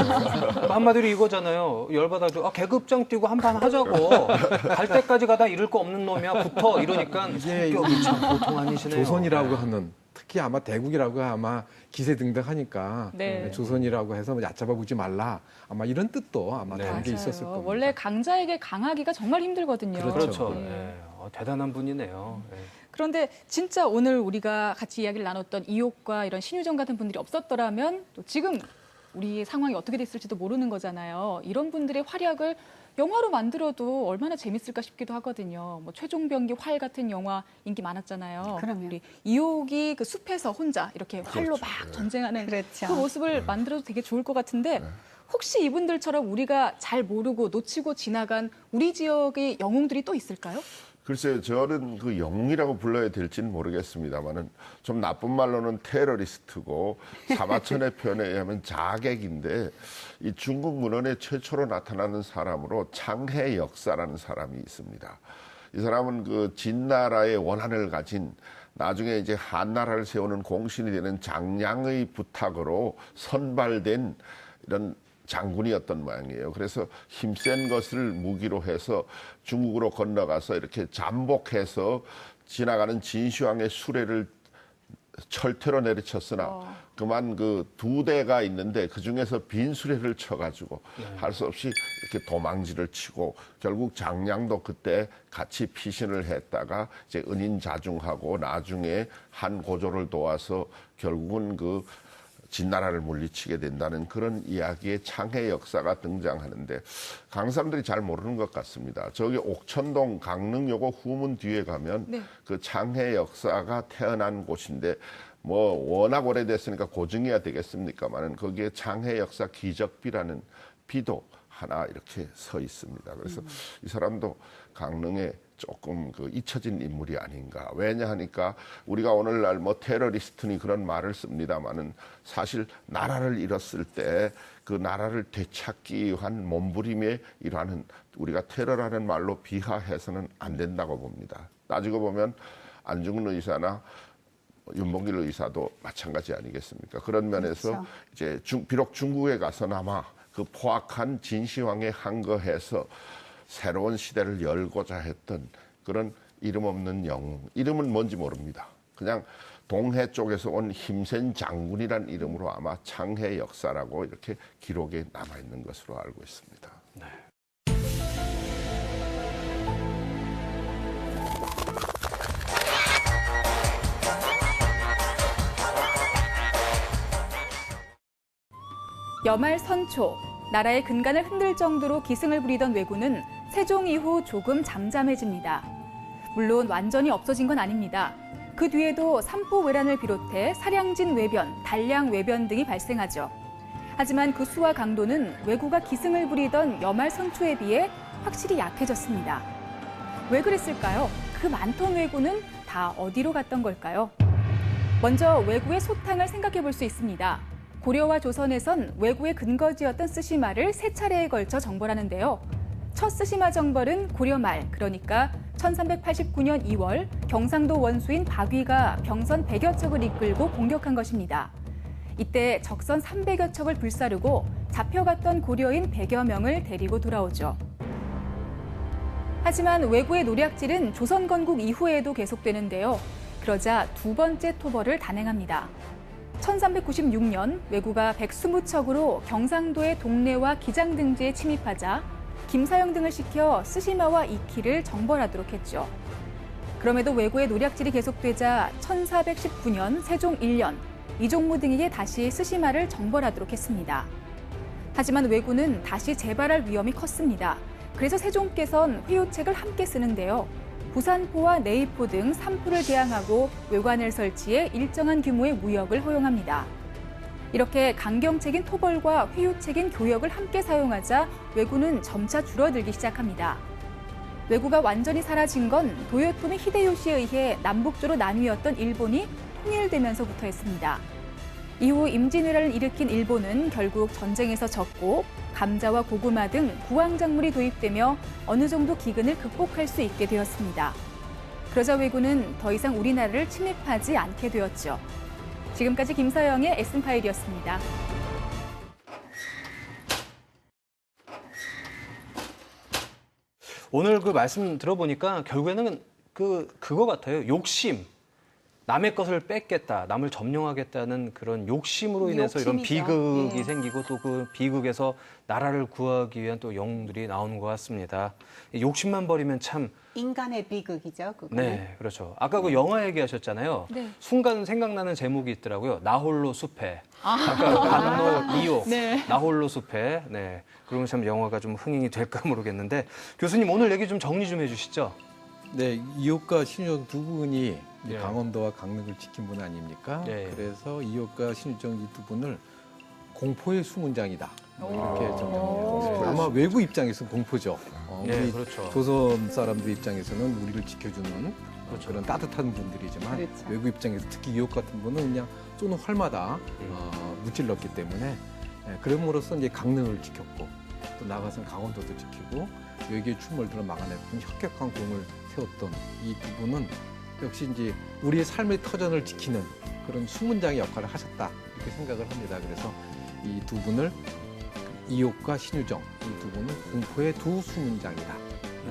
한마디로 이거잖아요. 열받아가지고 계급장 뛰고 한판 하자고. 갈 때까지 가다 잃을 거 없는 놈이야. 붙어. 이러니까 성격이 참 보통 아니시네요. 조선이라고 하는, 특히 아마 대국이라고 아마 기세등등하니까 네. 조선이라고 해서 뭐 얕잡아 보지 말라, 아마 이런 뜻도 아마 네. 담겨 있었을 맞아요. 겁니다. 원래 강자에게 강하기가 정말 힘들거든요. 그렇죠. 네. 네. 대단한 분이네요. 네. 그런데 진짜 오늘 우리가 같이 이야기를 나눴던 이옥과 이런 신유정 같은 분들이 없었더라면 또 지금 우리 상황이 어떻게 됐을지도 모르는 거잖아요. 이런 분들의 활약을 영화로 만들어도 얼마나 재밌을까 싶기도 하거든요. 뭐 최종병기 활 같은 영화 인기 많았잖아요. 그럼요. 우리 이옥이 그 숲에서 혼자 이렇게 활로 막 전쟁하는 그렇죠. 그 모습을 만들어도 되게 좋을 것 같은데, 혹시 이분들처럼 우리가 잘 모르고 놓치고 지나간 우리 지역의 영웅들이 또 있을까요? 글쎄요, 저는 그 영웅이라고 불러야 될지는 모르겠습니다만은 좀 나쁜 말로는 테러리스트고 사마천의 표현에 의하면 자객인데, 이 중국 문헌에 최초로 나타나는 사람으로 창해 역사라는 사람이 있습니다. 이 사람은 그 진나라의 원한을 가진, 나중에 이제 한나라를 세우는 공신이 되는 장량의 부탁으로 선발된 이런 장군이었던 모양이에요. 그래서 힘센 것을 무기로 해서 중국으로 건너가서 이렇게 잠복해서 지나가는 진시황의 수레를 철퇴로 내리쳤으나 그만 그 2대가 있는데 그 중에서 빈 수레를 쳐가지고 할 수 없이 이렇게 도망지를 치고, 결국 장량도 그때 같이 피신을 했다가 이제 은인자중하고 나중에 한 고조를 도와서 결국은 그 진나라를 물리치게 된다는 그런 이야기의 창해 역사가 등장하는데, 강릉 사람들이 잘 모르는 것 같습니다. 저기 옥천동 강릉여고 후문 뒤에 가면 네. 그 창해 역사가 태어난 곳인데, 뭐 워낙 오래됐으니까 고증해야 되겠습니까만은 거기에 창해 역사 기적비라는 비도 하나 이렇게 서 있습니다. 그래서 이 사람도 강릉에 조금 그 잊혀진 인물이 아닌가. 왜냐 하니까 우리가 오늘날 뭐 테러리스트니 그런 말을 씁니다만은 사실 나라를 잃었을 때 그 나라를 되찾기 위한 몸부림의 일환은 우리가 테러라는 말로 비하해서는 안 된다고 봅니다. 따지고 보면 안중근 의사나 윤봉길 의사도 마찬가지 아니겠습니까? 그런 면에서 그렇죠. 이제 비록 중국에 가서나마 그 포악한 진시황에 항거해서 새로운 시대를 열고자 했던 그런 이름 없는 영웅, 이름은 뭔지 모릅니다. 그냥 동해 쪽에서 온 힘센 장군이란 이름으로 아마 창해 역사라고 이렇게 기록에 남아있는 것으로 알고 있습니다. 네. 여말 선초, 나라의 근간을 흔들 정도로 기승을 부리던 왜구는 세종 이후 조금 잠잠해집니다. 물론 완전히 없어진 건 아닙니다. 그 뒤에도 삼포 외란을 비롯해 사량진 외변, 단량 외변 등이 발생하죠. 하지만 그 수와 강도는 왜구가 기승을 부리던 여말 선초에 비해 확실히 약해졌습니다. 왜 그랬을까요? 그 많던 왜구는 다 어디로 갔던 걸까요? 먼저 왜구의 소탕을 생각해 볼 수 있습니다. 고려와 조선에선 왜구의 근거지였던 쓰시마를 3차례에 걸쳐 정벌하는데요. 첫 쓰시마 정벌은 고려 말, 그러니까 1389년 2월 경상도 원수인 박위가 병선 100여 척을 이끌고 공격한 것입니다. 이때 적선 300여 척을 불사르고 잡혀갔던 고려인 100여 명을 데리고 돌아오죠. 하지만 왜구의 노략질은 조선 건국 이후에도 계속되는데요. 그러자 두 번째 토벌을 단행합니다. 1396년 왜구가 120척으로 경상도의 동래와 기장 등지에 침입하자 김사영 등을 시켜 쓰시마와 이키를 정벌하도록 했죠. 그럼에도 왜구의 노략질이 계속되자 1419년 세종 1년 이종무 등에게 다시 쓰시마를 정벌하도록 했습니다. 하지만 왜구는 다시 재발할 위험이 컸습니다. 그래서 세종께서는 회유책을 함께 쓰는데요. 부산포와 내이포 등 3포를 개항하고 외관을 설치해 일정한 규모의 무역을 허용합니다. 이렇게 강경책인 토벌과 회유책인 교역을 함께 사용하자 왜구는 점차 줄어들기 시작합니다. 왜구가 완전히 사라진 건 도요토미 히데요시에 의해 남북조로 나뉘었던 일본이 통일되면서부터 했습니다. 이후 임진왜란을 일으킨 일본은 결국 전쟁에서 졌고 감자와 고구마 등 부황작물이 도입되며 어느 정도 기근을 극복할 수 있게 되었습니다. 그러자 왜구는 더 이상 우리나라를 침입하지 않게 되었죠. 지금까지 김서영의 에센파일이었습니다. 오늘 그 말씀 들어보니까 결국에는 그거 같아요. 욕심. 남의 것을 뺏겠다, 남을 점령하겠다는 그런 욕심으로 인해서 이런 욕심이죠. 비극이 예. 생기고 또 그 비극에서 나라를 구하기 위한 또 영웅들이 나오는 것 같습니다. 이 욕심만 버리면 참 인간의 비극이죠. 그거는. 네, 그렇죠. 아까 그 영화 얘기하셨잖아요. 네. 순간 생각나는 제목이 있더라고요. 나 홀로 숲에. 아까 관노 이옥. 네. 나 홀로 숲에. 네. 그러면 참 영화가 좀 흥행이 될까 모르겠는데 교수님 오늘 얘기 좀 정리 좀 해주시죠. 네, 이옥과 신유정 두 분이 이제 예. 강원도와 강릉을 지킨 분 아닙니까? 예. 그래서 이옥과 신유정 이 두 분을 공포의 수문장이다. 이렇게 오. 정리합니다. 아마 외부 입장에서는 공포죠. 네, 우리 그렇죠. 조선 사람들 입장에서는 우리를 지켜주는 그런 따뜻한 분들이지만 그렇죠. 외부 입장에서 특히 이옥 같은 분은 그냥 쏘는 활마다 무찔렀기 때문에 그럼으로써 이제 강릉을 지켰고 또 나가서는 강원도도 지키고 외계의 출몰들을 막아냈던 혁혁한 공을 세웠던 이 두 분은 역시 이제 우리의 삶의 터전을 지키는 그런 수문장의 역할을 하셨다 이렇게 생각을 합니다. 그래서 이 두 분을 이옥과 신유정 이 두 분은 공포의 두 수문장이다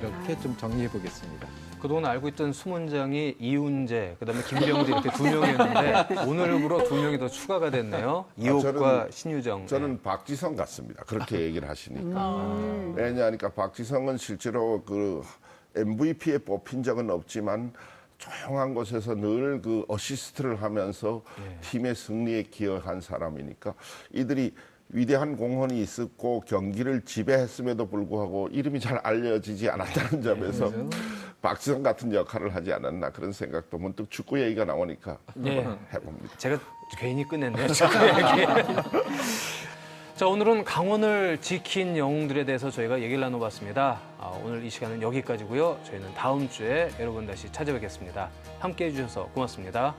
이렇게 좀 정리해 보겠습니다. 그동안 알고 있던 수문장이 이훈재, 그다음에 김병지 이렇게 두 명이었는데 오늘부로 두 명이 더 추가가 됐네요. 이옥과 신유정. 저는 박지성 같습니다. 그렇게 얘기를 하시니까. 왜냐하니까 박지성은 실제로 그 MVP에 뽑힌 적은 없지만 조용한 곳에서 늘 그 어시스트를 하면서 팀의 승리에 기여한 사람이니까 이들이 위대한 공헌이 있었고 경기를 지배했음에도 불구하고 이름이 잘 알려지지 않았다는 점에서 박지성 같은 역할을 하지 않았나 그런 생각도 문득 축구 얘기가 나오니까 한번 해봅니다. 제가 괜히 꺼냈네요. 축구 얘기. 자, 오늘은 강원을 지킨 영웅들에 대해서 저희가 얘기를 나눠봤습니다. 오늘 이 시간은 여기까지고요. 저희는 다음 주에 여러분 다시 찾아뵙겠습니다. 함께해 주셔서 고맙습니다.